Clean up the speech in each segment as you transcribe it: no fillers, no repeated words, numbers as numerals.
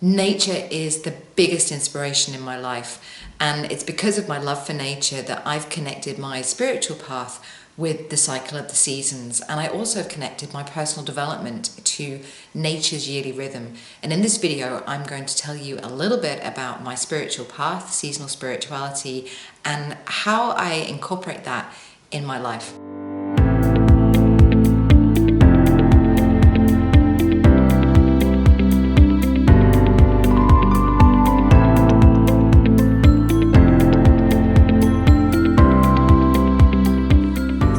Nature is the biggest inspiration in my life, and it's because of my love for nature that I've connected my spiritual path with the cycle of the seasons, and I also have connected my personal development to nature's yearly rhythm. And in this video I'm going to tell you a little bit about my spiritual path, seasonal spirituality, and how I incorporate that in my life.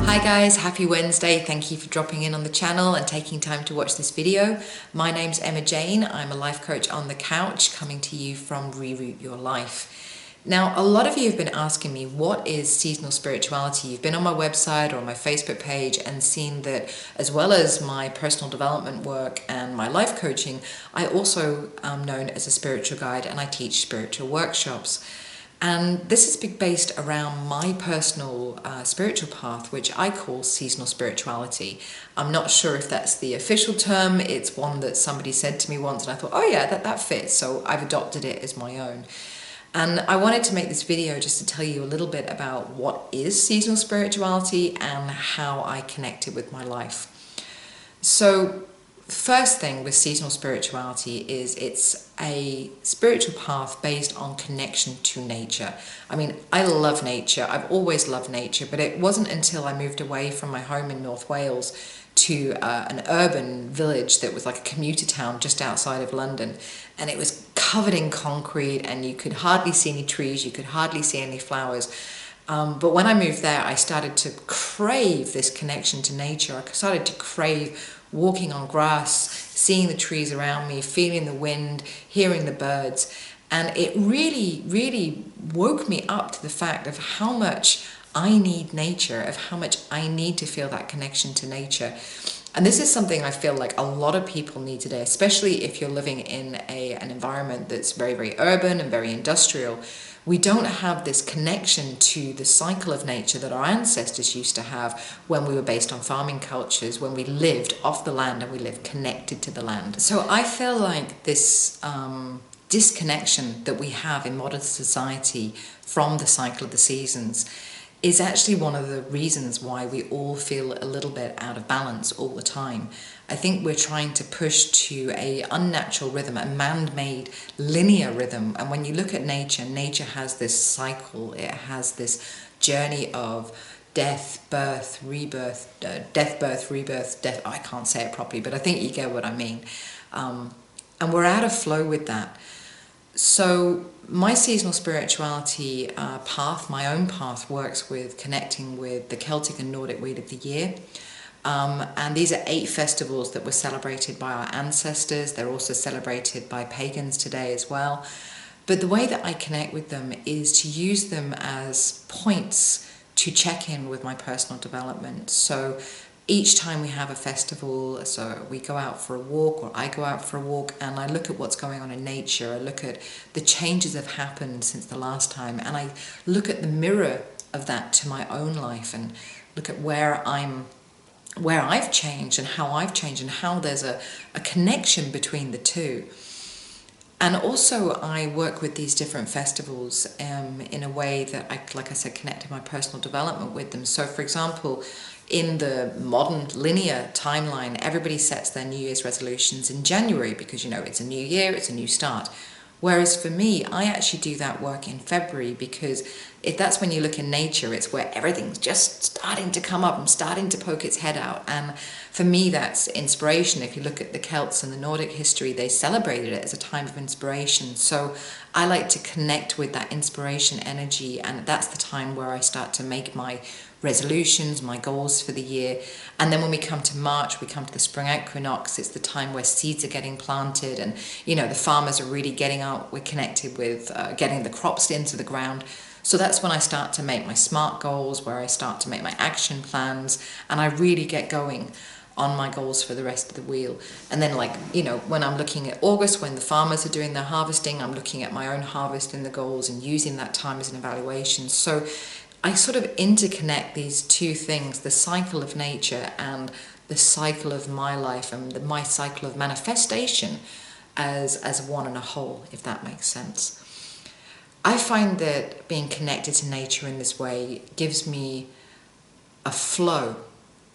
Hi guys, happy Wednesday. Thank you for dropping in on the channel and taking time to watch this video. My name's Emma Jane. I'm a life coach on the couch, coming to you from Reroute Your Life. Now, a lot of you have been asking me, what is seasonal spirituality? You've been on my website or on my Facebook page and seen that as well as my personal development work and my life coaching, I also am known as a spiritual guide and I teach spiritual workshops. And this is based around my personal spiritual path, which I call seasonal spirituality. I'm not sure if that's the official term. It's one that somebody said to me once and I thought, oh yeah, that fits. So I've adopted it as my own. And I wanted to make this video just to tell you a little bit about what is seasonal spirituality and how I connect it with my life. So first thing with seasonal spirituality is it's a spiritual path based on connection to nature. I mean, I love nature. I've always loved nature, but it wasn't until I moved away from my home in North Wales to an urban village that was like a commuter town just outside of London, and it was covered in concrete and you could hardly see any trees, you could hardly see any flowers. But when I moved there, I started to crave this connection to nature. I started to crave walking on grass, seeing the trees around me, feeling the wind, hearing the birds. And it really woke me up to the fact of how much I need nature, of how much I need to feel that connection to nature. And this is something I feel like a lot of people need today, especially if you're living in an environment that's very urban and very industrial. We don't have this connection to the cycle of nature that our ancestors used to have when we were based on farming cultures, when we lived off the land and we lived connected to the land. So I feel like this disconnection that we have in modern society from the cycle of the seasons is actually one of the reasons why we all feel a little bit out of balance all the time. I think we're trying to push to an unnatural rhythm, a man-made linear rhythm. And when you look at nature, nature has this cycle. It has this journey of death, birth, rebirth, death. I can't say it properly, but I think you get what I mean. And we're out of flow with that. So my seasonal spirituality path, my own path, works with connecting with the Celtic and Nordic wheel of the year. And these are 8 festivals that were celebrated by our ancestors. They're also celebrated by pagans today as well. But the way that I connect with them is to use them as points to check in with my personal development. So each time we have a festival, so we go out for a walk, or I go out for a walk, and I look at what's going on in nature. I look at the changes that have happened since the last time, and I look at the mirror of that to my own life and look at where I've changed and how I've changed and how there's a connection between the two. And also I work with these different festivals in a way that like I said, connected my personal development with them. So for example, in the modern linear timeline, everybody sets their New Year's resolutions in January because, you know, it's a new year, it's a new start. Whereas for me, I actually do that work in February because if that's when you look in nature, it's where everything's just starting to come up and starting to poke its head out. And for me, that's inspiration. If you look at the Celts and the Nordic history, they celebrated it as a time of inspiration. So I like to connect with that inspiration energy, and that's the time where I start to make my resolutions, my goals for the year. And then when we come to March, we come to the spring equinox. It's the time where seeds are getting planted and, you know, the farmers are really getting out. We're connected with getting the crops into the ground. So that's when I start to make my SMART goals, where I start to make my action plans, and I really get going on my goals for the rest of the wheel. And then, like, you know, when I'm looking at August, when the farmers are doing their harvesting, I'm looking at my own harvest and the goals and using that time as an evaluation. So I sort of interconnect these two things, the cycle of nature and the cycle of my life and my cycle of manifestation as one and a whole, if that makes sense. I find that being connected to nature in this way gives me a flow.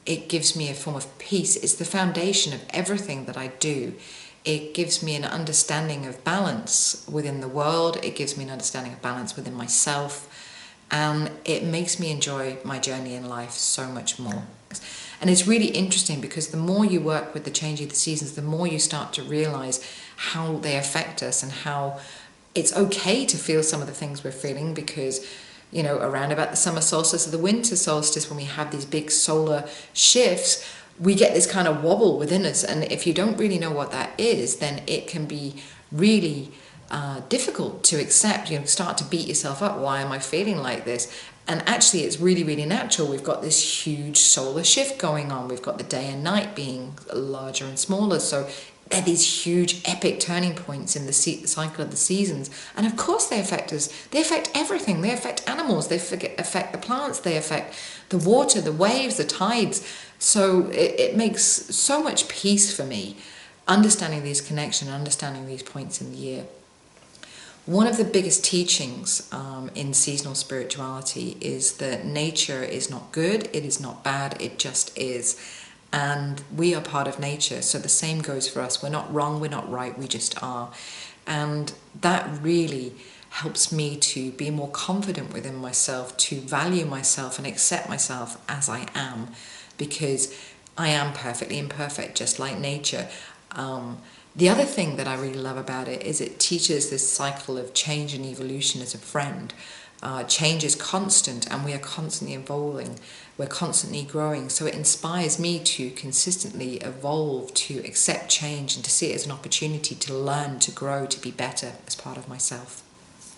It gives me a form of peace. It's the foundation of everything that I do. It gives me an understanding of balance within the world. It gives me an understanding of balance within myself. And it makes me enjoy my journey in life so much more. And it's really interesting because the more you work with the change of the seasons, the more you start to realize how they affect us and how it's okay to feel some of the things we're feeling, because, you know, around about the summer solstice or the winter solstice, when we have these big solar shifts, we get this kind of wobble within us. And if you don't really know what that is, then it can be really difficult to accept. You know, start to beat yourself up. Why am I feeling like this? And actually, it's really, really natural. We've got this huge solar shift going on. We've got the day and night being larger and smaller. So they're these huge epic turning points in the cycle of the seasons. And of course they affect us. They affect everything. They affect animals. They affect the plants. They affect the water, the waves, the tides. So it makes so much peace for me, understanding these connections, understanding these points in the year. One of the biggest teachings in seasonal spirituality is that nature is not good, it is not bad, it just is. And we are part of nature, so the same goes for us. We're not wrong, we're not right, we just are. And that really helps me to be more confident within myself, to value myself and accept myself as I am, because I am perfectly imperfect, just like nature. The other thing that I really love about it is it teaches this cycle of change and evolution as a friend. Change is constant and we are constantly evolving. We're constantly growing. So it inspires me to consistently evolve, to accept change and to see it as an opportunity to learn, to grow, to be better as part of myself.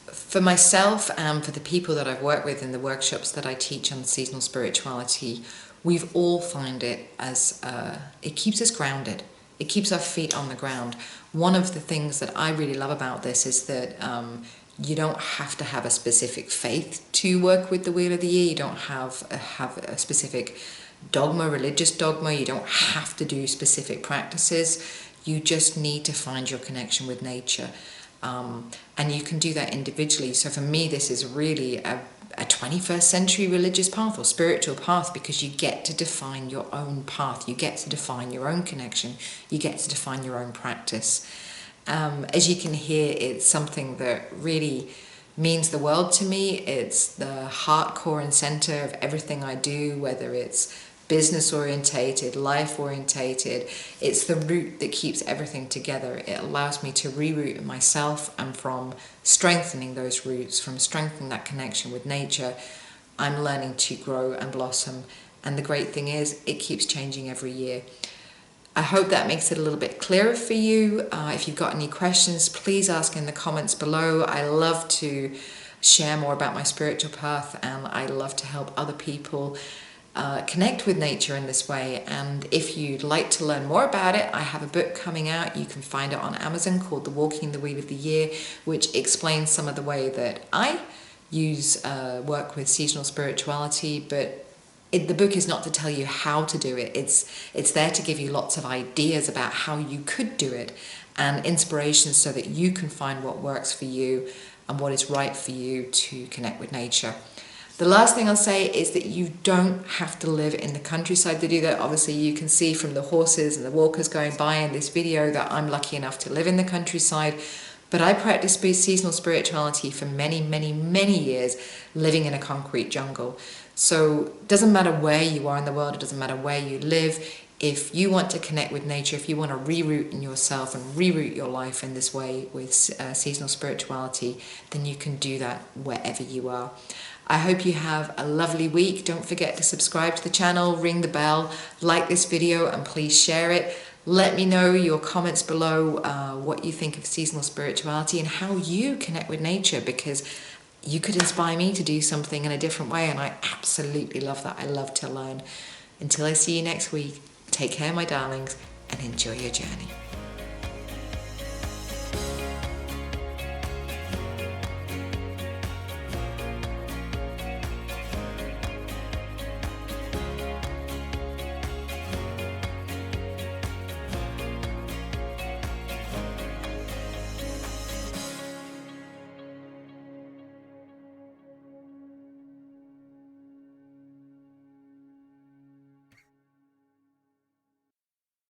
For myself and for the people that I've worked with in the workshops that I teach on seasonal spirituality, we've all found it as, it keeps us grounded. It keeps our feet on the ground. One of the things that I really love about this is that you don't have to have a specific faith to work with the Wheel of the Year. You don't have a specific dogma, religious dogma. You don't have to do specific practices. You just need to find your connection with nature. And you can do that individually. So for me, this is really a 21st century religious path or spiritual path, because you get to define your own path. You get to define your own connection. You get to define your own practice. As you can hear, it's something that really means the world to me. It's the heart, core and center of everything I do, whether it's business orientated, life orientated. It's the root that keeps everything together. It allows me to reroot myself, and from strengthening those roots, from strengthening that connection with nature, I'm learning to grow and blossom. And the great thing is, it keeps changing every year. I hope that makes it a little bit clearer for you. If you've got any questions, please ask in the comments below. I love to share more about my spiritual path, and I love to help other people connect with nature in this way. And if you'd like to learn more about it, I have a book coming out. You can find it on Amazon called The Walking the Wheel of the Year, which explains some of the way that I work with seasonal spirituality. But the book is not to tell you how to do it. It's there to give you lots of ideas about how you could do it, and inspiration so that you can find what works for you and what is right for you to connect with nature. The last thing I'll say is that you don't have to live in the countryside to do that. Obviously, you can see from the horses and the walkers going by in this video that I'm lucky enough to live in the countryside. But I practiced seasonal spirituality for many, many, many years, living in a concrete jungle. So it doesn't matter where you are in the world, it doesn't matter where you live. If you want to connect with nature, if you want to reroot in yourself and reroot your life in this way with seasonal spirituality, then you can do that wherever you are. I hope you have a lovely week. Don't forget to subscribe to the channel, ring the bell, like this video, and please share it. Let me know your comments below, what you think of seasonal spirituality and how you connect with nature, because you could inspire me to do something in a different way, and I absolutely love that. I love to learn. Until I see you next week, take care, my darlings, and enjoy your journey.